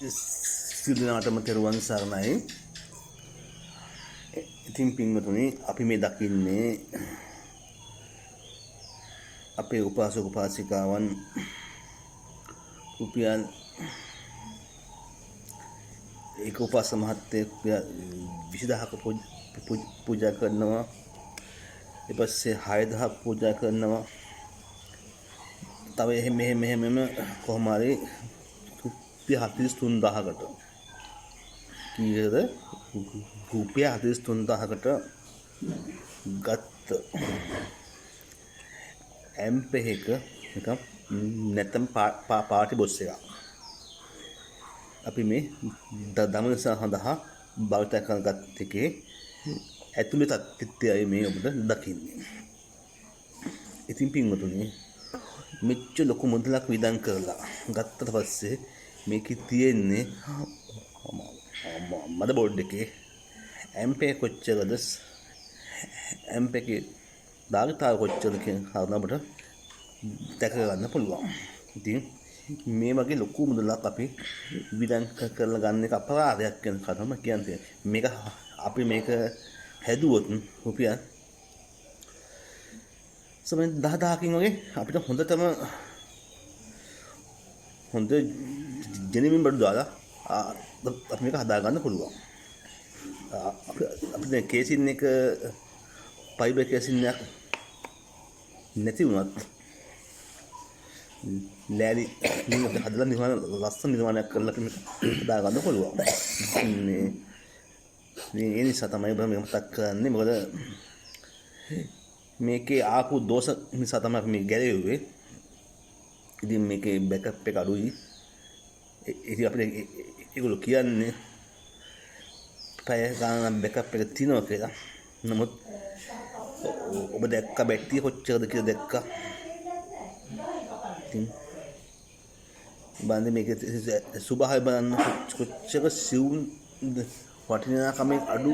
සිදු දෙනාටම තෙරුවන් සරණයි. ඉතින් පින්වතුනි අපි මේ දකින්නේ අපේ උපාසක උපාසිකාවන් රුපියල් ඒක උපාසක මහත්තයෙක් 20000ක පූජා කරනවා. ඊට පස්සේ 6000ක් පූජා කරනවා. තව මෙහෙම කොහොම හරි රුපියල් 43000කට කීයද රුපියල් 43000කට ගත්ත ඇම්ප් එක නැත්නම් පාටි බොස් එකක් අපි මේ දමන සඳහා භාවිත කරගත් එකේ ඇතුළේ තත්ත්වය මේ ඔබට දකින්නේ. ඉතින් පින්වතුනි මෙච්චර ලොකු මුදලක් වියදම් කරලා ගත්තට පස්සේ මේකේ තියෙන්නේ මදර් බෝඩ් එකේ ඇම්ප් එක කොච්චරද ඇම්ප් එකේ ධාරිතාව කොච්චරද කියන කාරණා අපිට දැක ගන්න පුළුවන්. ඉතින් මේ වගේ ලොකු මුදලක් අපි වියදම් කරලා ගන්න එක අපරාධයක් කියන කතාවම කියන්නේ. මේක අපි මේක හැදුවොත් රුපියල් සමහර 10000කින් වගේ අපිට හොඳ ජෙනීමින් බඩු දාලා අපි මේක හදා ගන්න පුළුවන්. අපි දැන් කේසින් එක ෆයිබර් කේසින් එකක් නැති වුණත් ලෑලි අපිට හදලා නිර්මාණ ලස්සන නිර්මාණයක් කරලා අපි හදා ගන්න පුළුවන්. මේ ඒ නිසා තමයි මම මතක් කරන්නේ. මොකද මේකේ ආපු දෝෂ නිසා තමයි අපි මේ ගැලෙන්නේ. ඉතින් මේකේ බෑකප් එක අඩුයි. ඉතින් අපිට ඒගොල්ලෝ කියන්නේ පැය ගානක් බෑකප් එක තියෙනවා කියලා. නමුත් ඔබ දැක්ක බැටරිය කොච්චරද කියලා දැක්කා. ඉතින් බන්දේ මේකේ සුභාය බලන්න කොච්චර සිවුම් වටිනාකමෙන් අඩු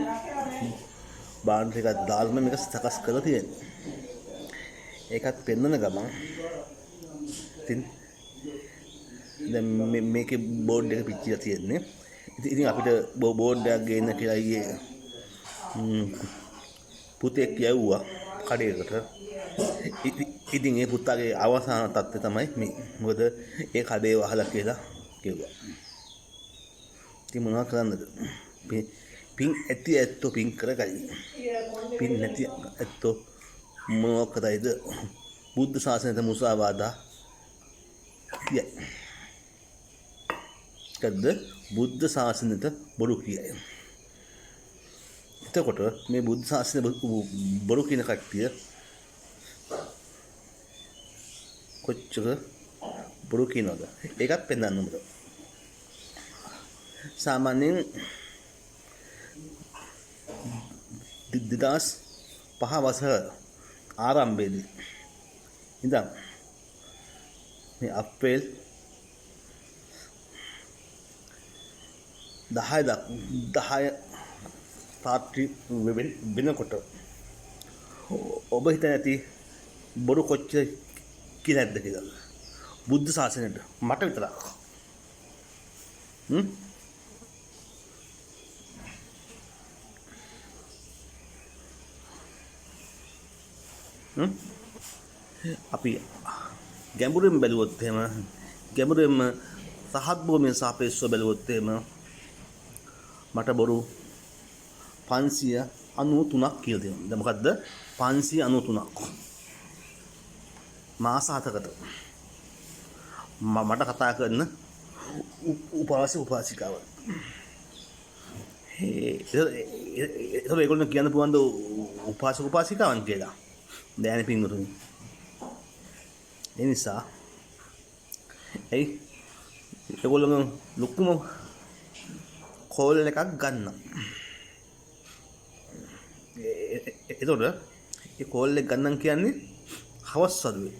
බාන්ඩ් එකක් දාලා මේක සකස් කරලා තියෙනවා. ඒකත් පෙන්වන ගමන් ඉතින් දැන් මේකේ බෝඩ් එක පිච්චිලා තියෙන්නේ. ඉතින් අපිට බෝඩ් එකක් ගේන්න කියලා ඊයේ පුතෙක් යවුවා කඩේකට. ඉතින් ඒ පුතාගේ අවසාන තත්ත්වය තමයි මේ. මොකද ඒ කඩේ වහලා කියලා කිව්වා. ඉතින් මොනවා කරන්නද? පින් ඇති ඇත්තෝ පින් කරගයි. පින් නැති ඇත්තෝ මොනවා කරයිද? බුද්ධ ශාසනයට මුසාවාදා කියයි. කද්ද බුද්ධ ශාසනයට බොරු කියයි. එතකොට මේ බුද්ධ ශාසනය බොරු කියන කට්ටිය කොච්චර බොරු කියනවද? ඒකත් පෙන්නන්න ඕනද? සාමාන්‍යයෙන් 2005 වසර ආරම්භයේදී ඉඳන් මේ අප්‍රේල් 10 රාත්‍රි වෙනකොට ඔබ හිතන්නේ නැති බොරු කොච්චර කියලා නැද්ද කියලා. බුද්ධ ශාසනයට මට විතරක්. අපි ගැඹුරින් බැලුවොත් එහෙම ගැඹුරින්ම සහත් භූමියෙන් සාපේක්ෂව බැලුවොත් එහෙම මට බොරු 593ක් කියලා දෙනවා. දැන් මොකද්ද 593ක් මාස 7කට මට කතා කරන උපාසක උපාසිකාව. ඒගොල්ලෝ කියන්න පුළුවන් ද උපාසක උපාසිකාවන් කියලා. දැන් පින්වතුනි ඒ නිසා ඒගොල්ලෝ ලොකුම කෝල් එකක් ගන්න. එතකොට ඒ කෝල් එක ගන්නම් කියන්නේ හවස් වරුවේ.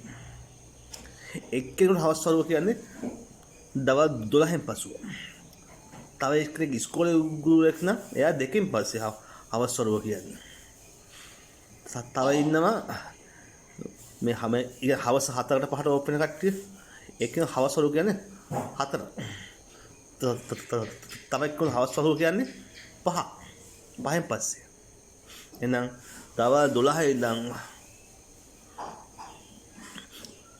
එක්කෙනෙකුට හවස් වරුව කියන්නේ දවල් 12න් පසුව. තව එක්කෙනෙක් ඉස්කෝලේ ගුරුවරයෙක් නම් එයා 2කින් පස්සේ හවස් වරුව කියන්නේ. තව ඉන්නවා මේ හවස 4කට 5ට ඕපන් කට්ටිය. එක්කෙනෙක් හවස් වරුව කියන්නේ 4. තව එක්කෙනෙක් හවස් වරුව කියන්නේ 5. 5න් පස්සේ. එහෙනම් දවල් 12 ඉඳන්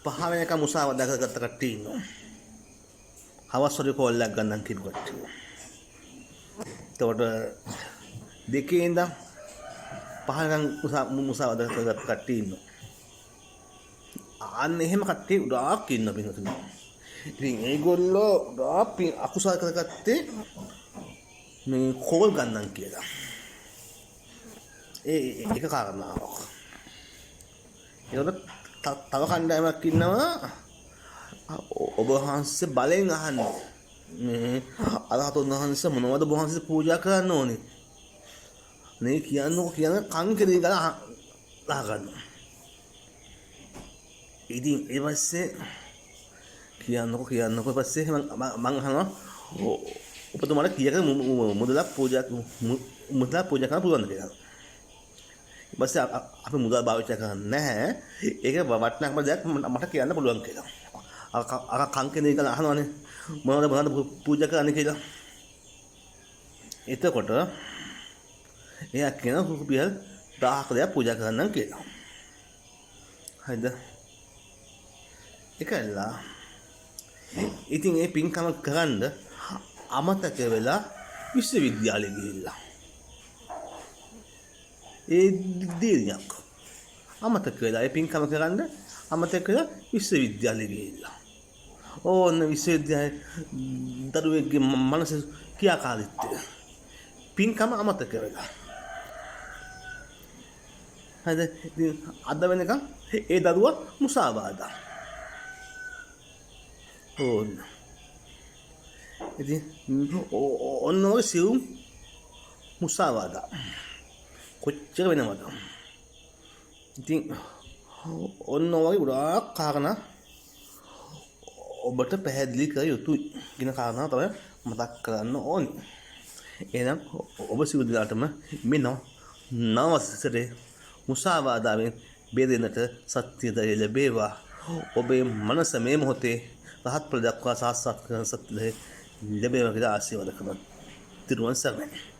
5 වෙනකම් මුසාවදා කරගත්ත කට්ටිය ඉන්නවා. හවස් වරුවේ කෝල් එකක් ගන්නම් කියන කට්ටිය. එතකොට දෙකේ ඉඳන් 5 වෙනකම් මුසාවදා කරගත්ත කට්ටිය ඉන්නවා. අන්න එහෙම කට්ටිය උඩාක් ඉන්න පිටුතුනි. ඉතින් ඒගොල්ලෝ උඩාක් අකුසල කරගත්තේ මේ කෝල් ගන්නම් කියලා. ඒක කාරණාවක්. ඒකට තව කණ්ඩායමක් ඉන්නවා ඔබ වහන්සේ බලෙන් අහන්නේ මේ අරහතුන් වහන්සේ මොනවද ඔබ වහන්සේ පූජා කරන්න ඕනේ නේ කියන්නකො කියන කන් කෙරේ ගලා ගන්න. ඉතින් ඒ පස්සේ කියන්නකො පස්සේ මං අහනවා ඔබතුමාට කීයක මුදලක් පූජා කරන්න පුළුවන්ද කියලා. ඊපස්සේ අපි මුදල් භාවිත කරන්නේ නැහැ. ඒක වටිනාකම දෙයක් මට කියන්න පුළුවන් කියලා. අර කන් කෙනේ කියලා අහනවානේ මොනවද පූජා කරන්න කියලා. එතකොට එයා කියන රුපියල් 1000ක දෙයක් පූජා කරන්නම් කියලා. හරිද? ඒකලා ඉතින් ඒ පින්කම කරන්න අමතක වෙලා විශ්වවිද්‍යාලෙ ගිහිල්ලා ඒ දිරියක් අමතක වෙලා ඒ පින්කම කරන්න අමතක වෙලා විශ්වවිද්‍යාලෙ ගිහිල්ලා ඕන්න විශ්වවිද්‍යාලේ දරුවෙක්ගේ මනස ක්‍රියාකාරීත්වය පින්කම අමතක වෙලා හරිද? ඉතින් අද වෙනකම් ඒ දරුවා මුසාවාදා ඕන්න. ඉතින් ඔන්න ඔය සිවුම් මුසාවාදා කොච්චර වෙනවද? ඉතින් ඔන්න ඔය ගොඩාක් කාරණා ඔබට පැහැදිලි කර යුතුයි කියන කාරණා තමයි මතක් කරන්න ඕනේ. එහෙනම් ඔබ සියලු දෙනාටම මේ නව වසරේ මුසාවාදාවෙන් බේරෙන්නට සත්‍ය ධෛර්ය ලැබේවා. ඔබේ මනස මේ මොහොතේ රහත් ඵල දක්වා සාක්ෂාත් කරන සත්‍ය ලැබේවා කියලා ආශිර්වාද කරනවා. තිරුවන් සරණයි.